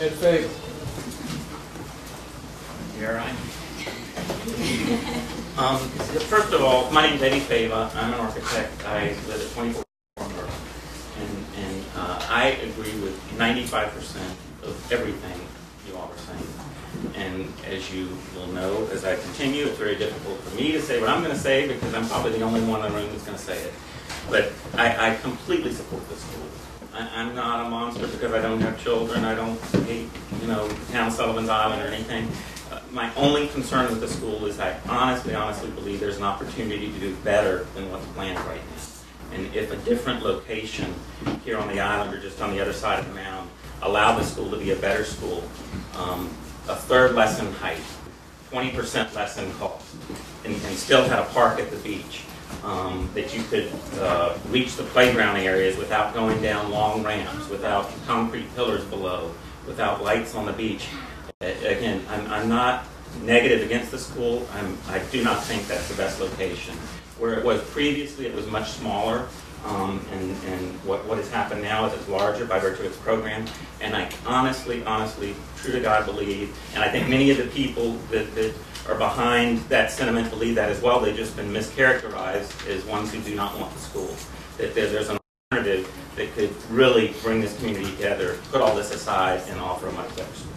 In favor. You're right. First of all, my name is Eddie Fava. I'm an architect. I live at 24 and I agree with 95% of everything you all are saying. And as you will know, as I continue, it's very difficult for me to say what I'm going to say because I'm probably the only one in the room that's going to say it. But I completely support this school. I'm not a monster because I don't have children. I don't hate, the town of Sullivan's Island or anything. My only concern with the school is I honestly believe there's an opportunity to do better than what's planned right now. And if a different location here on the island or just on the other side of the mound allowed the school to be a better school, a third lesson height, 20% less in cost, and still had a park at the beach, that you could reach the playground areas without going down long ramps, without concrete pillars below, without lights on the beach. Again, I'm not negative against the school. I do not think that's the best location. Where it was previously, it was much smaller, and what has happened now is it's larger by virtue of its program. And I honestly, true to God, believe, and I think many of the people that are behind that sentiment believe that as well. They've just been mischaracterized as ones who do not want the school. That there's an alternative that could really bring this community together, put all this aside, and offer a much better school.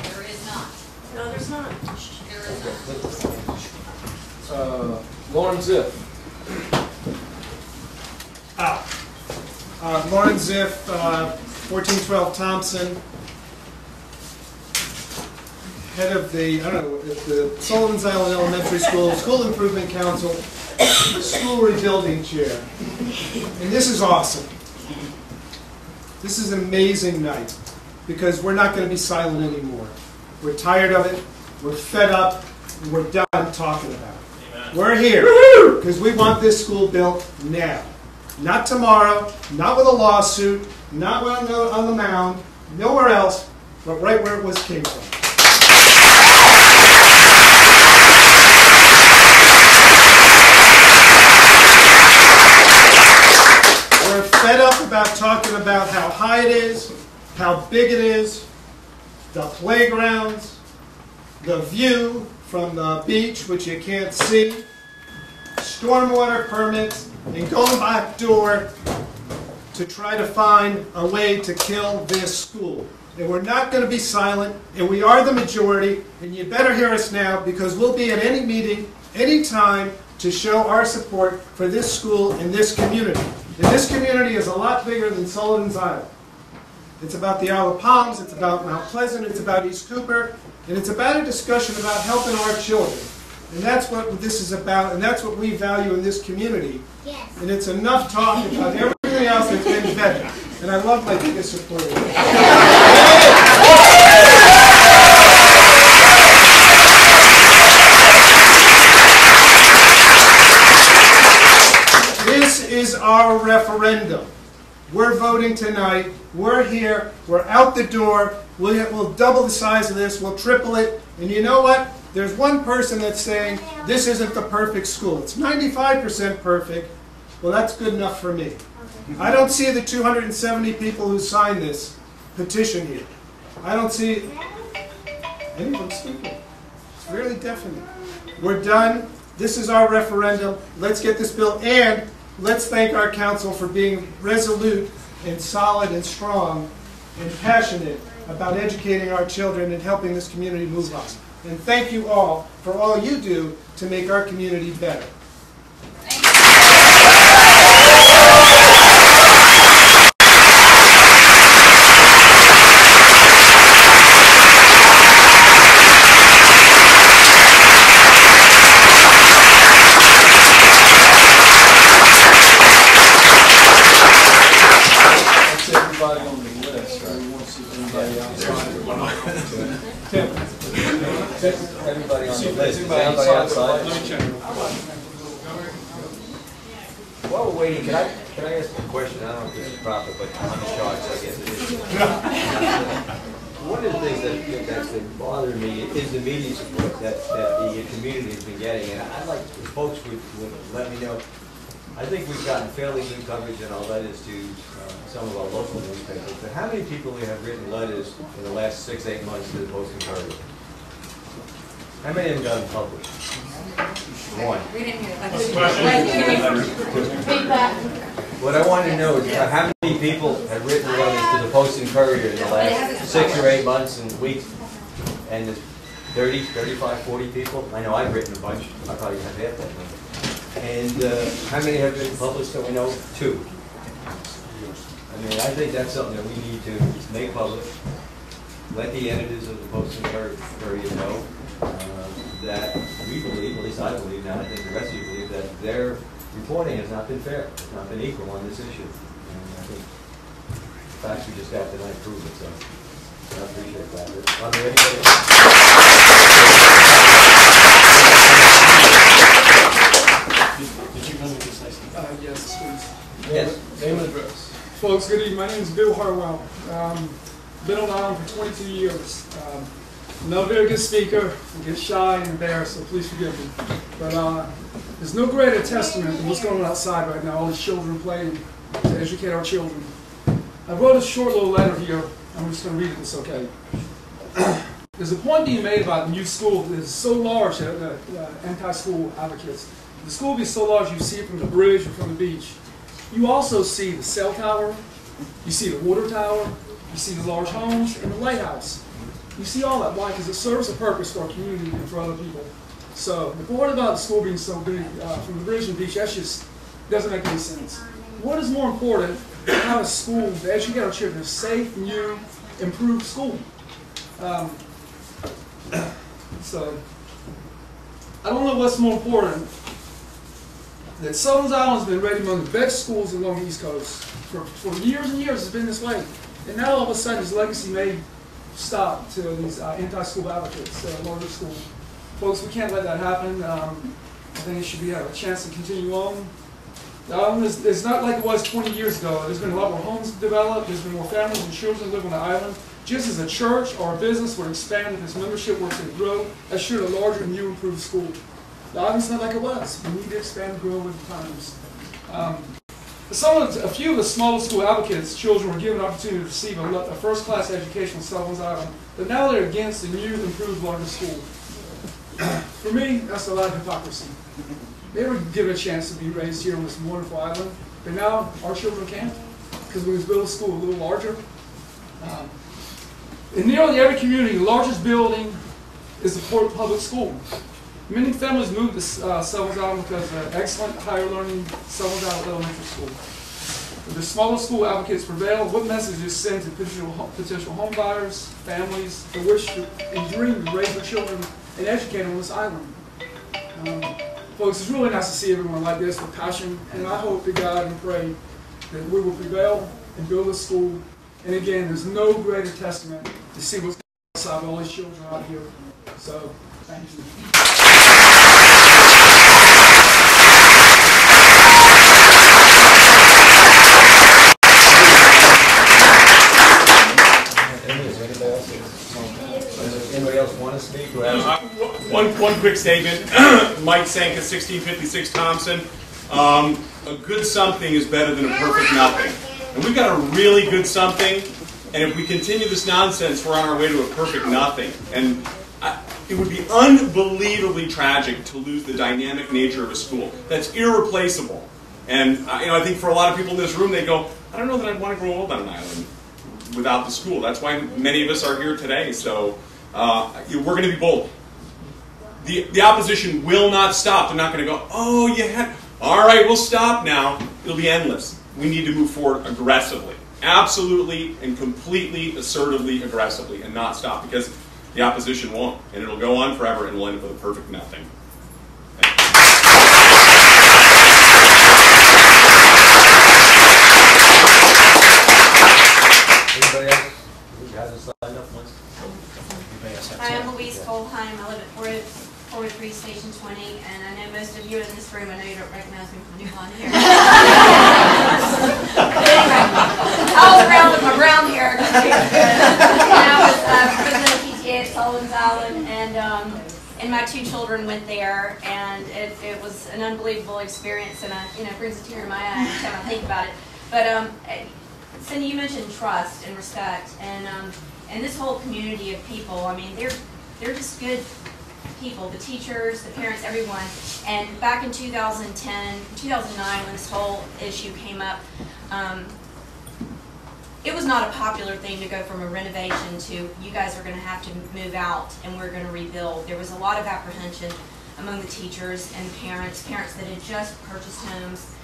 There is not. No, there's not. There is not. Lauren Ziff. Lauren Ziff, 1412 Thompson, head of the Sullivan's Island Elementary School Improvement Council, school rebuilding chair. And this is awesome. This is an amazing night because we're not going to be silent anymore. We're tired of it, we're fed up, and we're done talking about it. Amen. We're here because we want this school built now. Not tomorrow, not with a lawsuit, not on the mound, nowhere else, but right where it came from. We're fed up about talking about how high it is, how big it is, the playgrounds, the view from the beach, which you can't see, stormwater permits, and going back door to try to find a way to kill this school. And we're not going to be silent, and we are the majority, and you better hear us now because we'll be at any meeting, any time, to show our support for this school and this community. And this community is a lot bigger than Sullivan's Island. It's about the Isle of Palms, it's about Mount Pleasant, it's about East Cooper, and it's about a discussion about helping our children. And that's what this is about, and that's what we value in this community. Yes. And it's enough talk about everything else that's been vetted. And I love my biggest supporter. This is our referendum. We're voting tonight. We're here. We're out the door. We'll double the size of this. We'll triple it. And you know what? There's one person that's saying this isn't the perfect school. It's 95% perfect. Well, that's good enough for me. I don't see the 270 people who signed this petition here. I don't see anyone speaking. It's really definite. We're done. This is our referendum. Let's get this bill, and let's thank our council for being resolute and solid and strong and passionate about educating our children and helping this community move on. And thank you all for all you do to make our community better. Everybody on the list. Is anybody outside? Let me check. While we're waiting, can I ask a question? I don't know if this is proper, but I'm in charge, so I guess it is. One of the things that's been bothering me is the media support that the community has been getting, and I'd like if folks would let me know I think we've gotten fairly good coverage in our letters to some of our local newspapers. But how many people have written letters in the last 6-8 months to the Post and Courier? How many have gotten published? One. We didn't hear that. What I want to know is how many people have written letters to the Post and Courier in the last 6 or 8 months and weeks? And there's 30, 35, 40 people? I know I've written a bunch. I probably have half that number. And how many have been published that we know? 2. I mean, I think that's something that we need to make public. Let the editors of the Post and Courier know that we believe, at least I believe now, I think the rest of you believe, that their reporting has not been fair, has not been equal on this issue. And I think the facts we just got tonight prove it, so I appreciate that. Are there anybody else? Did you come to say something? Yes, please. Yes. Name and address. Folks, good evening. My name is Bill Harwell. Been on the island for 22 years. Not a very good speaker. I get shy and embarrassed, so please forgive me. But there's no greater testament than what's going on outside right now, all these children playing to educate our children. I wrote a short little letter here. I'm just going to read it, it's okay. There's a point being made about the new school that is so large that anti-school advocates. The school will be so large you see it from the bridge or from the beach. You also see the cell tower, you see the water tower, you see the large homes, and the lighthouse. You see all that. Why? Because it serves a purpose for our community and for other people. So the part about the school being so big, from the bridge and the beach, that just doesn't make any sense. What is more important than how a school to educate our children, a safe, new, improved school? So I don't know what's more important. That Sullivan's Island has been rated among the best schools along the East Coast. For years and years it's been this way. And now all of a sudden his legacy may stop to these anti-school advocates, larger school. Folks, we can't let that happen. I think it should have a chance to continue on. The island is not like it was 20 years ago. There's been a lot more homes developed. There's been more families and children live on the island. Just as a church or a business would expand if its membership were to grow, that should a larger, new, improved school. The island's not like it was. We need to expand and grow with the times. A few of the smaller school advocates' children were given an opportunity to receive a first-class education on Sullivan's Island, but now they're against the new, improved, larger school. For me, that's a lot of hypocrisy. They were given a chance to be raised here on this wonderful island, but now our children can't because we built a school a little larger. In nearly every community, the largest building is the Port Public School. Many families moved to Sullivan's Island because of excellent higher learning Sullivan's Island Elementary School. If the smaller school advocates prevail, what message is sent to potential home buyers, families that wish and dream to raise their children and educate them on this island? Folks, it's really nice to see everyone like this with passion, and I hope to God and pray that we will prevail and build a school. And again, there's no greater testament to see what's going on outside with all these children out here. So, thank you. Anybody else want to speak? One quick statement. Mike Sanka, 1656 Thompson. A good something is better than a perfect nothing. And we've got a really good something, and if we continue this nonsense, we're on our way to a perfect nothing. And it would be unbelievably tragic to lose the dynamic nature of a school. That's irreplaceable. And I think for a lot of people in this room, they go, I don't know that I'd want to grow old on an island without the school. That's why many of us are here today. So we're going to be bold. The opposition will not stop. They're not going to go, oh, yeah, all right, we'll stop now. It'll be endless. We need to move forward aggressively. Absolutely and completely, assertively, aggressively, and not stop, because the opposition won't. And it'll go on forever, and we'll end up with a perfect nothing. Anybody else who hasn't signed up once? Hi, I'm Louise Colheim. I live at 403 Station 20, and I know most of you in this room, I know you don't recognize me from New Blonde Hair. Anyway, I was around with my brown hair. And I was president of PTA at Sullivan's Island, and my 2 children went there, and it was an unbelievable experience, and it brings a tear in my eye every time I think about it. But Cindy, you mentioned trust and respect, and this whole community of people. I mean, they're just good people, the teachers, the parents, everyone. And back in 2010, 2009, when this whole issue came up, it was not a popular thing to go from a renovation to, you guys are going to have to move out and we're going to rebuild. There was a lot of apprehension among the teachers and the parents that had just purchased homes.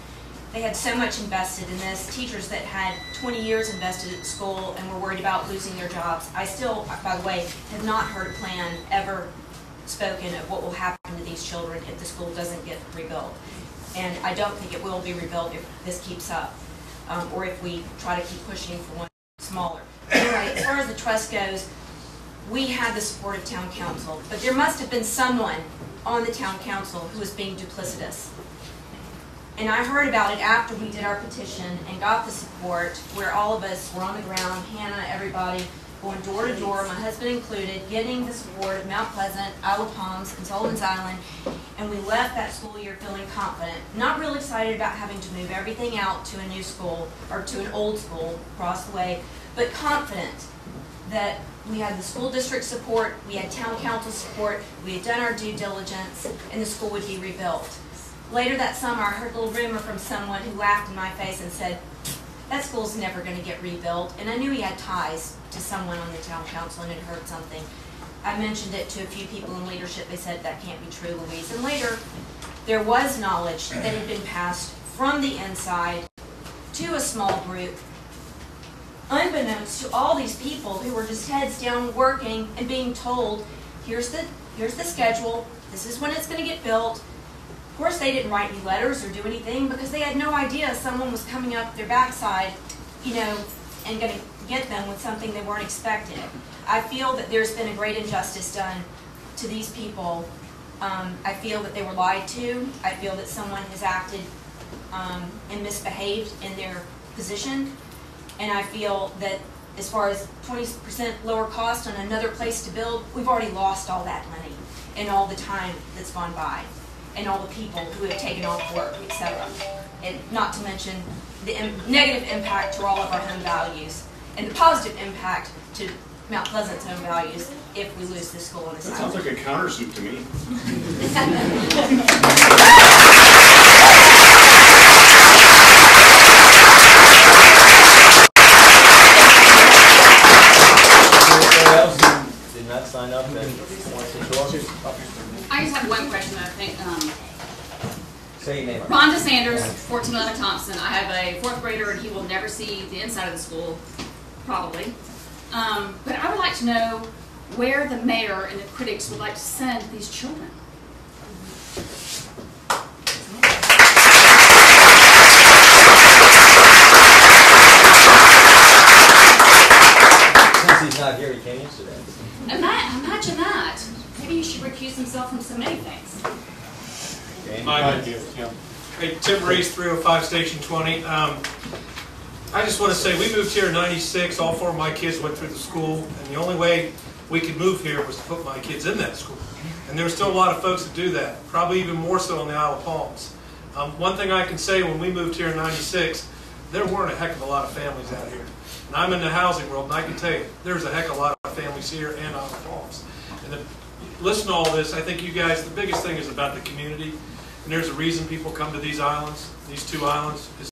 They had so much invested in this. Teachers that had 20 years invested at school and were worried about losing their jobs. I still, by the way, have not heard a plan ever spoken of what will happen to these children if the school doesn't get rebuilt. And I don't think it will be rebuilt if this keeps up, or if we try to keep pushing for one smaller. Anyway, as far as the trust goes, we had the support of town council, but there must have been someone on the town council who was being duplicitous. And I heard about it after we did our petition and got the support, where all of us were on the ground, Hannah, everybody, going door to door, my husband included, getting the support of Mount Pleasant, Isle of Palms, and Sullivan's Island, and we left that school year feeling confident, not real excited about having to move everything out to a new school, or to an old school across the way, but confident that we had the school district support, we had town council support, we had done our due diligence, and the school would be rebuilt. Later that summer, I heard a little rumor from someone who laughed in my face and said, that school's never going to get rebuilt. And I knew he had ties to someone on the town council and had heard something. I mentioned it to a few people in leadership. They said, that can't be true, Louise. And later, there was knowledge that had been passed from the inside to a small group, unbeknownst to all these people who were just heads down working and being told, here's the schedule, this is when it's going to get built. Of course, they didn't write any letters or do anything because they had no idea someone was coming up their backside, and going to get them with something they weren't expecting. I feel that there's been a great injustice done to these people. I feel that they were lied to. I feel that someone has acted and misbehaved in their position. And I feel that as far as 20% lower cost on another place to build, we've already lost all that money and all the time that's gone by, and all the people who have taken off work, etc. And not to mention the negative impact to all of our home values, and the positive impact to Mount Pleasant's home values if we lose this school in this That sounds like a countersuit to me. Anyone else did not sign up that wants to talk? I just have one question, I think. Say your name. Rhonda Sanders, 1411 Thompson. I have a fourth grader and he will never see the inside of the school, probably. But I would like to know where the mayor and the critics would like to send these children. Since he's not here, he can't answer that. Imagine that. Maybe you should recuse himself from so many things. Okay. My idea, yeah. Hey, Tim Reese, 305 Station 20. I just want to say, we moved here in '96. All 4 of my kids went through the school, and the only way we could move here was to put my kids in that school. And there's still a lot of folks that do that, probably even more so in the Isle of Palms. One thing I can say, when we moved here in '96, there weren't a heck of a lot of families out here. And I'm in the housing world, and I can tell you, there's a heck of a lot of families here and Isle of Palms. And listen to all this, I think you guys, the biggest thing is about the community. And there's a reason people come to these islands, these 2 islands, is